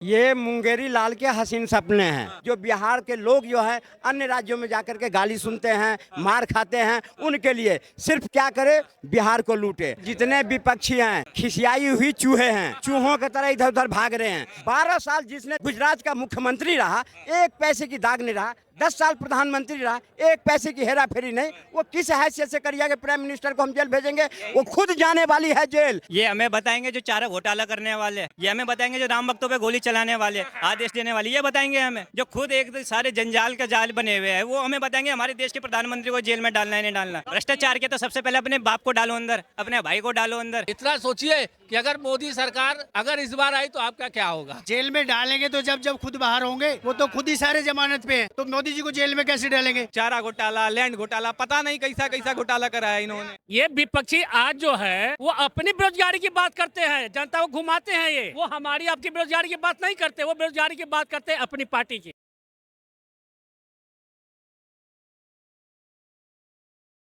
ये मुंगेरी लाल के हसीन सपने हैं। जो बिहार के लोग जो है अन्य राज्यों में जाकर के गाली सुनते हैं, मार खाते हैं, उनके लिए सिर्फ क्या करे, बिहार को लूटे। जितने विपक्षी हैं खिसियाई हुई चूहे हैं, चूहों की तरह इधर उधर भाग रहे हैं। 12 साल जिसने गुजरात का मुख्यमंत्री रहा, एक पैसे की दाग नहीं रहा। 10 साल प्रधानमंत्री रहा, एक पैसे की हेरा फेरी नहीं। वो किस हैसियत से करिएगा कि प्राइम मिनिस्टर को हम जेल भेजेंगे? वो खुद जाने वाली है जेल। ये हमें बताएंगे जो चारा घोटाला करने वाले, ये हमें बताएंगे जो राम भक्तों पे गोली चलाने वाले, आदेश देने वाले, ये बताएंगे हमें। जो खुद एक सारे जंजाल का जाल बने हुए हैं, वो हमें बताएंगे हमारे देश के प्रधानमंत्री को जेल में डालना है नहीं डालना। भ्रष्टाचार के तो सबसे पहले अपने बाप को डालो अंदर, अपने भाई को डालो अंदर। इतना सोचिए कि अगर मोदी सरकार अगर इस बार आई तो आपका क्या होगा? जेल में डालेंगे तो जब खुद बाहर होंगे, वो तो खुद ही सारे जमानत पे हैं, तो मोदी जी को जेल में कैसे डालेंगे? चारा घोटाला, लैंड घोटाला, पता नहीं कैसा कैसा घोटाला करा है इन्होंने। ये विपक्षी आज जो है वो अपनी बेरोजगारी की बात करते हैं, जनता को घुमाते हैं। ये वो हमारी आपकी बेरोजगारी की बात नहीं करते, वो बेरोजगारी की बात करते हैं अपनी पार्टी की।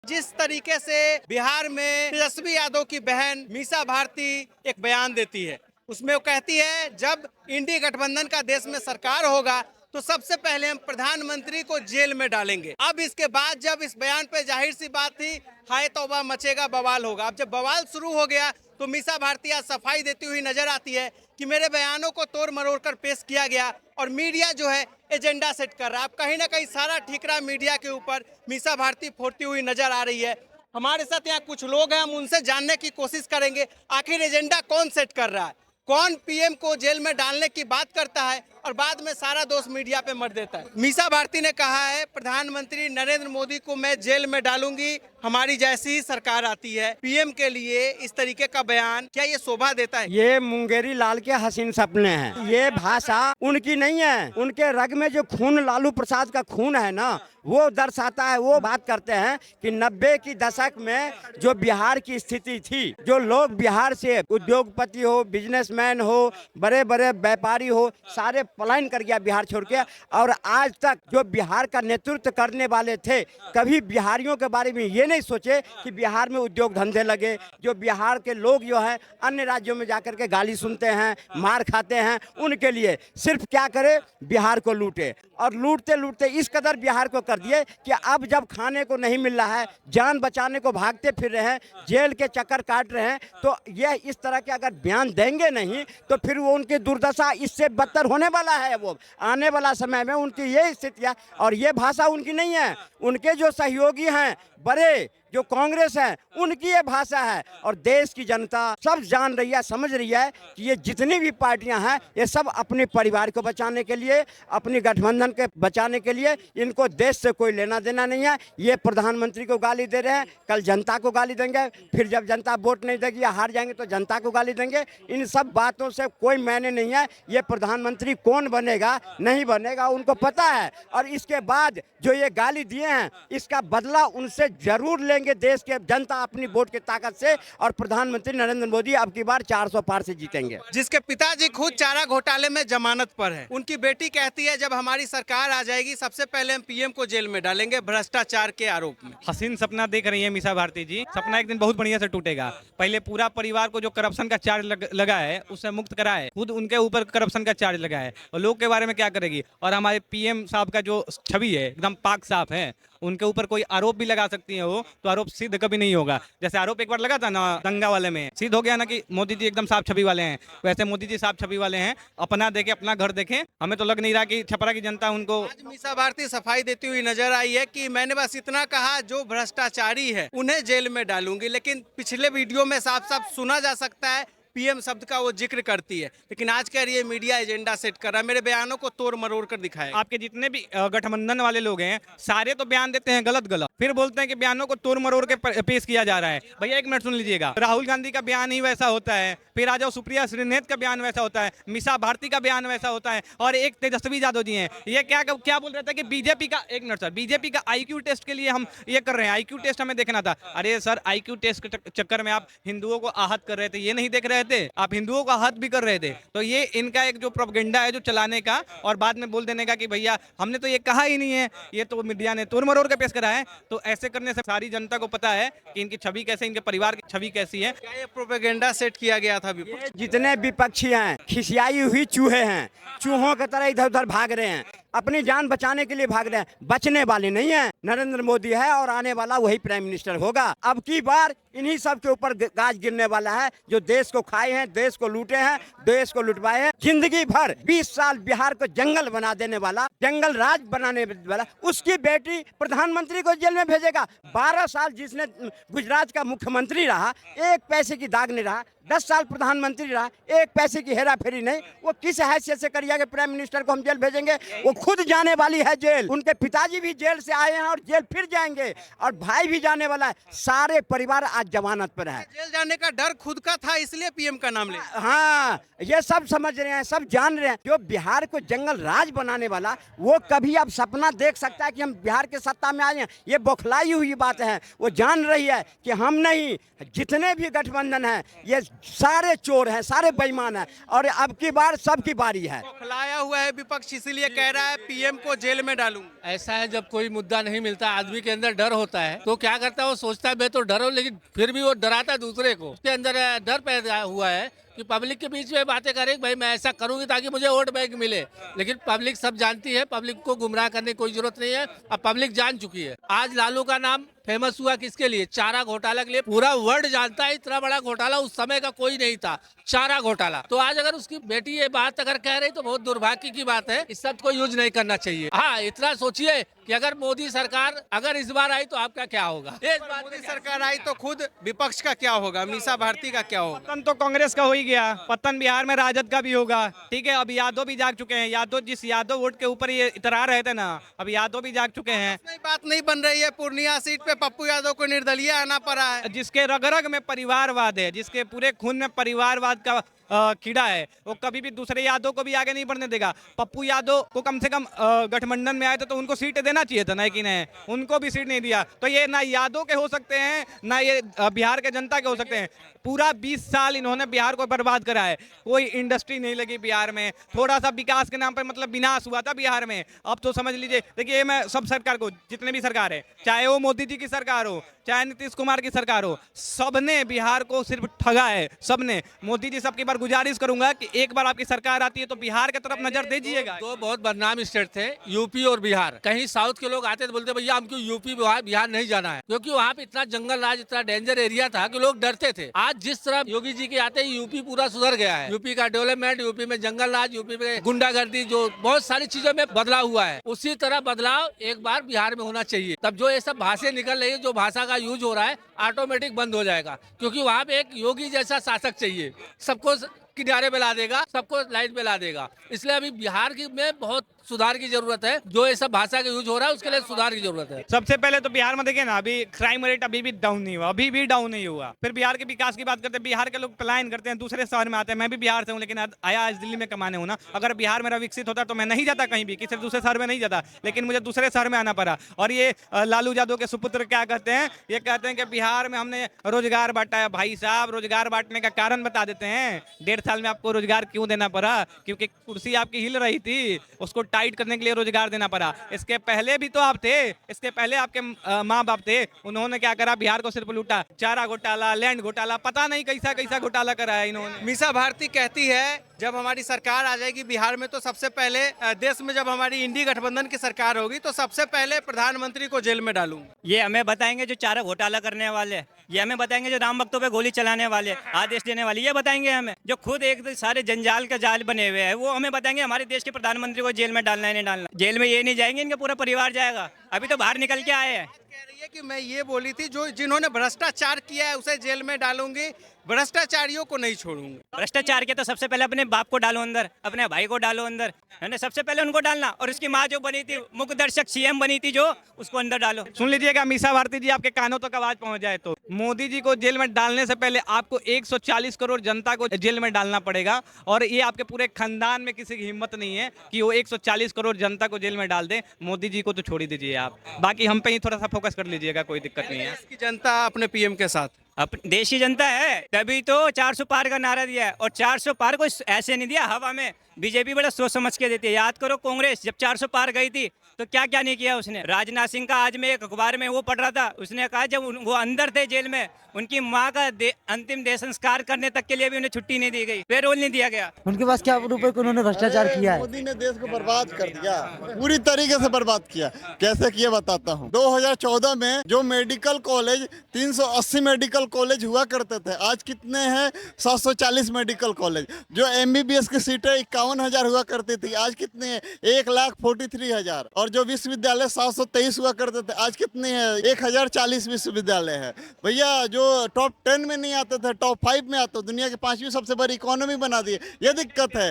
जिस तरीके से बिहार में तेजस्वी यादव की बहन मीसा भारती एक बयान देती है, उसमें वो कहती है जब इंडी गठबंधन का देश में सरकार होगा तो सबसे पहले हम प्रधानमंत्री को जेल में डालेंगे। अब इसके बाद जब इस बयान पे जाहिर सी बात थी, हाय तौबा मचेगा, बवाल होगा। अब जब बवाल शुरू हो गया तो मीसा भारती आज सफाई देती हुई नजर आती है कि मेरे बयानों को तोड़ मरोड़ कर पेश किया गया और मीडिया जो है एजेंडा सेट कर रहा है। अब कहीं ना कहीं सारा ठिकरा मीडिया के ऊपर मीसा भारती फोड़ती हुई नजर आ रही है। हमारे साथ यहाँ कुछ लोग हैं, हम उनसे जानने की कोशिश करेंगे आखिर एजेंडा कौन सेट कर रहा है, कौन पीएम को जेल में डालने की बात करता है और बाद में सारा दोष मीडिया पे मर देता है। मीसा भारती ने कहा है प्रधानमंत्री नरेंद्र मोदी को मैं जेल में डालूंगी हमारी जैसी ही सरकार आती है। पीएम के लिए इस तरीके का बयान क्या ये शोभा देता है? ये मुंगेरी लाल के हसीन सपने हैं। ये भाषा उनकी नहीं है। उनके रग में जो खून लालू प्रसाद का खून है ना, वो दर्शाता है। वो बात करते हैं कि 90 की दशक में जो बिहार की स्थिति थी, जो लोग बिहार से उद्योगपति हो, बिजनेसमैन हो, बड़े बड़े व्यापारी हो, सारे पलायन कर गया बिहार छोड़ के। और आज तक जो बिहार का नेतृत्व करने वाले थे, कभी बिहारियों के बारे में ये नहीं सोचे कि बिहार में उद्योग धंधे लगे। जो बिहार के लोग जो है अन्य राज्यों में जाकर के गाली सुनते हैं, मार खाते हैं, उनके लिए सिर्फ क्या करे, बिहार को लूटे। और लूटते लूटते इस कदर बिहार को कर दिए कि अब जब खाने को नहीं मिल रहा है, जान बचाने को भागते फिर रहे हैं, जेल के चक्कर काट रहे हैं, तो यह इस तरह के अगर बयान देंगे नहीं तो फिर वो उनकी दुर्दशा इससे बदतर होने वाला है। वो आने वाला समय में उनकी ये स्थितियाँ, और ये भाषा उनकी नहीं है, उनके जो सहयोगी हैं बड़े जो कांग्रेस है उनकी ये भाषा है। और देश की जनता सब जान रही है, समझ रही है कि ये जितनी भी पार्टियां हैं ये सब अपने परिवार को बचाने के लिए, अपनी गठबंधन के बचाने के लिए, इनको देश से कोई लेना देना नहीं है। ये प्रधानमंत्री को गाली दे रहे हैं, कल जनता को गाली देंगे, फिर जब जनता वोट नहीं देगी या हार जाएंगे तो जनता को गाली देंगे। इन सब बातों से कोई मायने नहीं है। ये प्रधानमंत्री कौन बनेगा नहीं बनेगा उनको पता है, और इसके बाद जो ये गाली दिए हैं इसका बदला उनसे जरूर लेंगे देश के जनता अपनी वोट की ताकत से। और प्रधानमंत्री नरेंद्र मोदी अब की बार 400 पार से जीतेंगे। जिसके पिताजी खुद चारा घोटाले में जमानत पर है, उनकी बेटी कहती है जब हमारी सरकार आ जाएगी सबसे पहले हम पीएम को जेल में डालेंगे भ्रष्टाचार के आरोप में। हसीन सपना देख रही है मीसा भारती जी। सपना एक दिन बहुत बढ़िया से टूटेगा। पहले पूरा परिवार को जो करप्शन का चार्ज लगा है उससे मुक्त करा है, खुद उनके ऊपर करप्शन का चार्ज लगा है, और लोग के बारे में क्या करेगी। और हमारे पीएम साहब का जो छवि है एकदम पाक साफ है, उनके ऊपर कोई आरोप भी लगा सकती है वो, तो आरोप सिद्ध कभी नहीं होगा। जैसे आरोप एक बार लगा था ना दंगा वाले में, सिद्ध हो गया ना कि मोदी जी एकदम साफ छवि वाले हैं, वैसे मोदी जी साफ छवि वाले हैं। अपना देखें, अपना घर देखें। हमें तो लग नहीं रहा कि छपरा की जनता उनको। आज मीसा भारती सफाई देती हुई नजर आई है कि मैंने बस इतना कहा जो भ्रष्टाचारी है उन्हें जेल में डालूंगी, लेकिन पिछले वीडियो में साफ साफ सुना जा सकता है पीएम शब्द का वो जिक्र करती है, लेकिन आज कह रही है मीडिया एजेंडा सेट कर रहा है, मेरे बयानों को तोड़ मरोड़ कर दिखाएगा। आपके जितने भी गठबंधन वाले लोग हैं सारे तो बयान देते हैं गलत गलत, फिर बोलते हैं कि बयानों को तोड़ मरोड़ के पेश किया जा रहा है। भैया एक मिनट सुन लीजिएगा, राहुल गांधी का बयान ही वैसा होता है, फिर आ जाओ सुप्रिया श्रीनेत का बयान वैसा होता है, मीसा भारती का बयान वैसा होता है, और एक तेजस्वी यादव जी हैं, ये क्या बोल रहे थे कि बीजेपी का, एक मिनट सर, बीजेपी का आईक्यू टेस्ट के लिए हम ये कर रहे हैं, आईक्यू टेस्ट हमें देखना था। अरे सर, आईक्यू टेस्ट के चक्कर में आप हिंदुओं को आहत कर रहे थे, ये नहीं देख रहे कहते, आप हिंदुओं का हद भी कर रहे थे। तो ये इनका एक जो प्रोपेगेंडा है जो चलाने का और बाद में बोल देने का कि भैया हमने तो ये कहा ही नहीं है, ये तो मीडिया ने तोड़ मरोड़ के पेश करा है। तो ऐसे करने से सारी जनता को पता है कि इनकी छवि कैसे, इनके परिवार की छवि कैसी है। क्या ये प्रोपेगेंडा सेट किया गया था विपक्ष? ये जितने विपक्षी हैं खिसियाई हुई चूहे हैं, चूहों की तरह इधर उधर भाग रहे हैं, अपनी जान बचाने के लिए भाग रहे हैं, बचने वाले नहीं हैं। नरेंद्र मोदी है और आने वाला वही प्राइम मिनिस्टर होगा। अब की बार इन्हीं सब के ऊपर गाज गिरने वाला है जो देश को खाए हैं, देश को लूटे हैं, देश को लुटवाए हैं। जिंदगी भर 20 साल बिहार को जंगल बना देने वाला, जंगल राज बनाने वाला, उसकी बेटी प्रधानमंत्री को जेल में भेजेगा। 12 साल जिसने गुजरात का मुख्यमंत्री रहा, एक पैसे की दाग नहीं रहा, 10 साल प्रधानमंत्री रहा, एक पैसे की हेरा फेरी नहीं। वो किस हैसियत से करिएगा कि प्राइम मिनिस्टर को हम जेल भेजेंगे? वो खुद जाने वाली है जेल, उनके पिताजी भी जेल से आए हैं और जेल फिर जाएंगे, और भाई भी जाने वाला है। सारे परिवार आज जमानत पर है। जेल जाने का डर खुद का था, इसलिए पीएम का नाम ले। हाँ, ये सब समझ रहे हैं, सब जान रहे हैं। जो बिहार को जंगल राज बनाने वाला, वो कभी अब सपना देख सकता है कि हम बिहार के सत्ता में आए हैं? ये बौखलाई हुई बात है। वो जान रही है कि हम नहीं, जितने भी गठबंधन है ये सारे चोर हैं, सारे बेईमान हैं, और अब की बार सबकी बारी है। खिलाया हुआ है विपक्ष, इसीलिए कह रहा है पीएम को जेल में डालूंगा। ऐसा है, जब कोई मुद्दा नहीं मिलता, आदमी के अंदर डर होता है, तो क्या करता है, वो सोचता है मैं तो डरो, लेकिन फिर भी वो डराता है दूसरे को। उसके अंदर डर पैदा हुआ है कि पब्लिक के बीच में बातें करें, भाई मैं ऐसा करूंगी ताकि मुझे वोट बैंक मिले। लेकिन पब्लिक सब जानती है, पब्लिक को गुमराह करने की कोई जरूरत नहीं है। अब पब्लिक जान चुकी है। आज लालू का नाम फेमस हुआ किसके लिए? चारा घोटाला के लिए। पूरा वर्ल्ड जानता है इतना बड़ा घोटाला उस समय का कोई नहीं था, चारा घोटाला। तो आज अगर उसकी बेटी ये बात अगर कह रही तो बहुत दुर्भाग्य की बात है। इस शब्द को यूज नहीं करना चाहिए। हाँ, इतना सोचिए कि अगर मोदी सरकार अगर इस बार आई तो आपका क्या होगा? इस बार मोदी सरकार आई तो खुद विपक्ष का क्या होगा, मीसा भारती का क्या होगा? पतन तो कांग्रेस का हो ही गया, पतन बिहार में राजद का भी होगा। ठीक है, अब यादव भी जाग चुके हैं। यादव, जिस यादव वोट के ऊपर ये इतरा रहे थे ना, अब यादव भी जाग चुके हैं। बात नहीं बन रही है। पूर्णिया सीट पे पप्पू यादव को निर्दलीय आना पड़ा है। जिसके रग रग में परिवारवाद है, जिसके पूरे खून में परिवारवाद का कीड़ा है, वो कभी भी दूसरे यादव को भी आगे नहीं बढ़ने देगा। पप्पू यादव को कम से कम गठबंधन में आए थे तो उनको सीट देना चाहिए था, ना कि नहीं, उनको भी सीट नहीं दिया। तो ये ना यादव के हो सकते हैं, ना ये बिहार के जनता के हो सकते हैं। पूरा 20 साल इन्होंने बिहार को बर्बाद करा है। कोई इंडस्ट्री नहीं लगी बिहार में, थोड़ा सा विकास के नाम पर मतलब विनाश हुआ था बिहार में। अब तो समझ लीजिए, देखिए मैं सब सरकार को, जितने भी सरकार है, चाहे वो मोदी जी की सरकार हो, चाहे नीतीश कुमार की सरकार हो, सबने बिहार को सिर्फ ठगा है, सबने। मोदी जी सबकी बार गुजारिश करूंगा कि एक बार आपकी सरकार आती है तो बिहार की तरफ नजर दीजिएगा। दो बहुत बदनाम स्टेट थे, यूपी और बिहार। कहीं साउथ के लोग आते थे, बोलते भैया हमको यूपी बिहार नहीं जाना है, क्योंकि वहाँ पे इतना जंगल राज, इतना डेंजर एरिया था कि लोग डरते थे। आज जिस तरह योगी जी के आते ही यूपी पूरा सुधर गया है। यूपी का डेवलपमेंट, यूपी में जंगल राज, यूपी में गुंडागर्दी, जो बहुत सारी चीजों में बदलाव हुआ है, उसी तरह बदलाव एक बार बिहार में होना चाहिए। तब जो ये सब भाषाएं निकल रही है, जो भाषा का यूज हो रहा है, ऑटोमेटिक बंद हो जाएगा, क्योंकि वहाँ पे एक योगी जैसा शासक चाहिए, सबको किनारे पे ला देगा, सबको लाइन पे ला देगा। इसलिए अभी बिहार की में बहुत सुधार की जरूरत है। जो ये सब भाषा का यूज हो रहा है उसके लिए सुधार की जरूरत है। सबसे पहले तो बिहार में देखिए ना, अभी क्राइम रेट अभी भी डाउन नहीं हुआ, अभी भी डाउन नहीं हुआ। फिर बिहार के विकास की बात करते हैं, बिहार के लोग पलायन करते हैं, दूसरे शहर में आते हैं। मैं भी बिहार से हूँ, लेकिन आया आज दिल्ली में कमाने हूँ ना। अगर बिहार मेरा विकसित होता तो मैं नहीं जाता कहीं भी, किसी दूसरे शहर में नहीं जाता, लेकिन मुझे दूसरे शहर में आना पड़ा। और ये लालू यादव के सुपुत्र क्या कहते हैं, ये कहते हैं कि बिहार में हमने रोजगार बांटा है। भाई साहब, रोजगार बांटने का कारण बता देते हैं। 1.5 साल में आपको रोजगार क्यों देना पड़ा? क्योंकि कुर्सी आपकी हिल रही थी, उसको टाइट करने के लिए रोजगार देना पड़ा। इसके पहले भी तो आप थे, इसके पहले आपके माँ बाप थे, उन्होंने क्या करा? बिहार को सिर्फ लूटा। चारा घोटाला, लैंड घोटाला, पता नहीं कैसा कैसा घोटाला करा है इन्होंने। मीसा भारती कहती है जब हमारी सरकार आ जाएगी बिहार में तो सबसे पहले देश में जब हमारी इंडी गठबंधन की सरकार होगी तो सबसे पहले प्रधानमंत्री को जेल में डालूंगा। ये हमें बताएंगे जो चारा घोटाला करने वाले, ये हमें बताएंगे जो राम भक्तों पे गोली चलाने वाले, आदेश देने वाले, ये बताएंगे हमें। जो खुद एक सारे जंजाल का जाल बने हुए हैं, वो हमें बताएंगे हमारे देश के प्रधानमंत्री को जेल में डालना है नहीं डालना। जेल में ये नहीं जाएंगे, इनका पूरा परिवार जाएगा। अभी तो बाहर निकल के आए हैं। कह रही है कि मैं ये बोली थी जो जिन्होंने भ्रष्टाचार किया है उसे जेल में डालूंगी, भ्रष्टाचारियों को नहीं छोड़ूंगी। भ्रष्टाचार के तो सबसे पहले अपने बाप को डालो अंदर, अपने भाई को डालो अंदर, है ना, सबसे पहले उनको डालना। और उसकी माँ जो बनी थी, मुख्य दर्शक सीएम बनी थी जो, उसको अंदर डालो। सुन लीजिएगा मीसा भारती जी, आपके कानों तक आवाज पहुंच जाए तो मोदी जी को जेल में डालने से पहले आपको 140 करोड़ जनता को जेल में डालना पड़ेगा। और ये आपके पूरे खानदान में किसी की हिम्मत नहीं है कि वो 140 करोड़ जनता को जेल में डाल दे। मोदी जी को तो छोड़ ही दीजिए आप, बाकी हम पे ही थोड़ा सा फोकस कर लीजिएगा, कोई दिक्कत नहीं है। इसकी जनता अपने पीएम के साथ अपनी देश की जनता है तभी तो 400 पार का नारा दिया है, और 400 पार को ऐसे नहीं दिया हवा में। बीजेपी बड़ा सोच समझ के देती है। याद करो कांग्रेस जब 400 पार गई थी तो क्या क्या नहीं किया उसने। राजनाथ सिंह का आज मैं एक अखबार में वो पढ़ रहा था, उसने कहा जब वो अंदर थे जेल में, उनकी माँ का अंतिम देह संस्कार करने तक के लिए भी उन्हें छुट्टी नहीं दी गई, पेरोल नहीं दिया गया। उनके पास क्या रूप है कि उन्होंने भ्रष्टाचार किया है। मोदी ने देश को बर्बाद कर दिया, पूरी तरीके से बर्बाद किया। कैसे किया बताता हूँ। 2014 में जो मेडिकल कॉलेज 380 मेडिकल कॉलेज हुआ करते थे, आज कितने हैं? 740 मेडिकल कॉलेज। जो MBBS की सीटें 51,000 हुआ करती थी, आज कितनी है? 1,43,000। और जो विश्वविद्यालय 723 हुआ करते थे, आज कितने हैं? 1,040 विश्वविद्यालय है। भैया जो टॉप 10 में नहीं आते थे, टॉप 5 में आते, दुनिया की 5वीं सबसे बड़ी इकोनॉमी बना दी। ये दिक्कत है।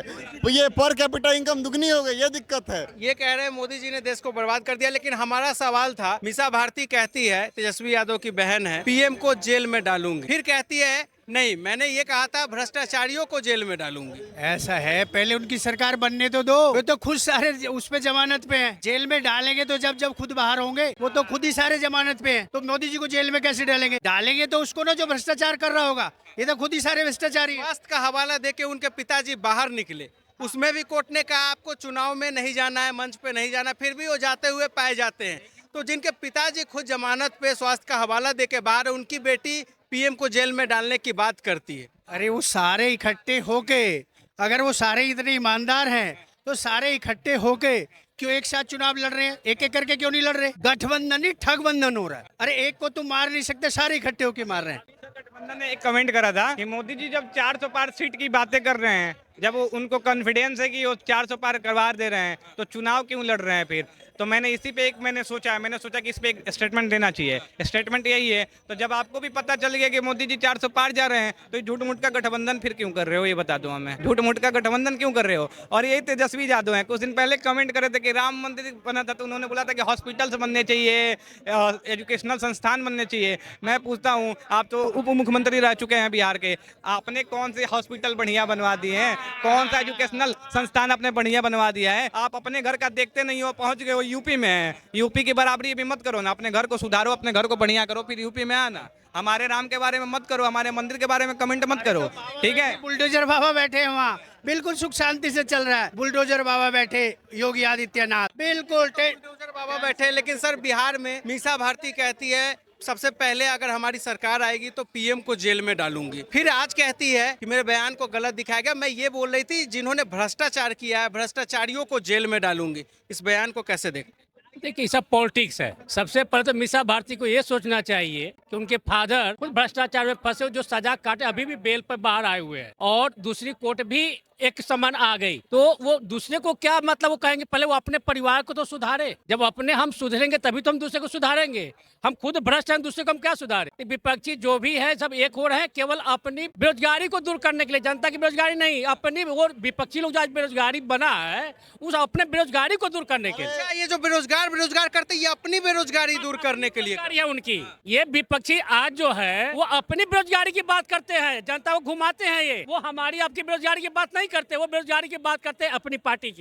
ये पर कैपिटा इनकम दुगनी हो गई, ये दिक्कत है। ये कह रहे हैं मोदी जी ने देश को बर्बाद कर दिया, लेकिन हमारा सवाल था, मीसा भारती कहती है, तेजस्वी यादव की बहन है, PM को जेल में डालूंगी। फिर कहती है नहीं, मैंने ये कहा था भ्रष्टाचारियों को जेल में डालूंगी। ऐसा है, पहले उनकी सरकार बनने तो दो। वे तो खुद सारे उस पे जमानत पे हैं। जेल में डालेंगे तो जब खुद बाहर होंगे, वो तो खुद ही सारे जमानत पे हैं। तो मोदी जी को जेल में कैसे डालेंगे? डालेंगे तो उसको ना जो भ्रष्टाचार कर रहा होगा। ये तो खुद ही सारे भ्रष्टाचारी हैं। स्वास्थ्य का हवाला देके उनके पिताजी बाहर निकले, उसमें भी कोर्ट ने कहा आपको चुनाव में नहीं जाना है, मंच पे नहीं जाना, फिर भी वो जाते हुए पाए जाते हैं। तो जिनके पिताजी खुद जमानत पे स्वास्थ्य का हवाला देके बाहर है, उनकी बेटी PM को जेल में डालने की बात करती है। अरे वो सारे इकट्ठे होके, अगर वो सारे इतने ईमानदार हैं तो सारे इकट्ठे होके क्यों एक साथ चुनाव लड़ रहे हैं? एक एक करके क्यों नहीं लड़ रहे? गठबंधन ही ठगबंधन हो रहा है। अरे एक को तुम मार नहीं सकते, सारे इकट्ठे होके मार रहे हैं। गठबंधन ने एक कमेंट करा था कि मोदी जी जब 400 पार सीट की बातें कर रहे हैं, जब उनको कॉन्फिडेंस है कि वो 400 पार करवा दे रहे हैं, तो चुनाव क्यों लड़ रहे हैं फिर? तो मैंने इसी पे मैंने सोचा कि इस पे एक स्टेटमेंट देना चाहिए। स्टेटमेंट यही है, तो जब आपको भी पता चल गया कि मोदी जी 400 पार जा रहे हैं, तो झूठ मूठ का गठबंधन फिर क्यों कर रहे हो? ये बता दो हमें, झूठ मूठ का गठबंधन क्यों कर रहे हो? और यही तेजस्वी यादव हैं, कुछ दिन पहले कमेंट करे थे कि राम मंदिर बना था तो उन्होंने बोला था कि हॉस्पिटल्स बनने चाहिए, एजुकेशनल संस्थान बनने चाहिए। मैं पूछता हूँ, आप तो उप मुख्यमंत्री रह चुके हैं बिहार के, आपने कौन से हॉस्पिटल बढ़िया बनवा दिए हैं? कौन सा एजुकेशनल संस्थान आपने बढ़िया बनवा दिया है? आप अपने घर का देखते नहीं हो, पहुंच गए हो यूपी में। यूपी की बराबरी भी मत करो ना, अपने घर को सुधारो, अपने घर को बढ़िया करो, फिर यूपी में आना। हमारे राम के बारे में मत करो, हमारे मंदिर के बारे में कमेंट मत करो, ठीक है? बुलडोजर बाबा बैठे हैं वहाँ, बिल्कुल सुख शांति से चल रहा है। बुलडोजर बाबा बैठे, योगी आदित्यनाथ बिल्कुल बुलडोजर बाबा बैठे। लेकिन सर बिहार में मीसा भारती कहती है सबसे पहले अगर हमारी सरकार आएगी तो PM को जेल में डालूंगी। फिर आज कहती है कि मेरे बयान को गलत दिखाया गया। मैं ये बोल रही थी जिन्होंने भ्रष्टाचार किया है, भ्रष्टाचारियों को जेल में डालूंगी। इस बयान को कैसे देखें? देखिए सब पॉलिटिक्स है। सबसे पहले तो मीसा भारती को ये सोचना चाहिए कि उनके फादर खुद भ्रष्टाचार में फंसे, जो सजा काटे अभी भी बेल पर बाहर आए हुए हैं, और दूसरी कोर्ट भी एक समान आ गई। तो वो दूसरे को क्या मतलब, वो कहेंगे पहले वो अपने परिवार को तो सुधारे। जब अपने हम सुधरेंगे तभी तो हम दूसरे को सुधारेंगे। हम खुद भ्रष्ट हैं, दूसरे को हम क्या सुधारे? विपक्षी जो भी है सब एक हो रहे हैं केवल अपनी बेरोजगारी को दूर करने के लिए। जनता की बेरोजगारी नहीं, अपनी। और विपक्षी लोग जो आज बेरोजगारी बना है, उस अपने बेरोजगारी को दूर करने के लिए। ये जो बेरोजगार करते हैं, ये अपनी बेरोजगारी दूर करने के लिए है उनकी। ये विपक्षी आज जो है वो अपनी बेरोजगारी की बात करते हैं, जनता को घुमाते हैं। ये वो हमारी आपकी बेरोजगारी की बात नहीं करते, वो बेरोजगारी की बात करते हैं अपनी पार्टी की।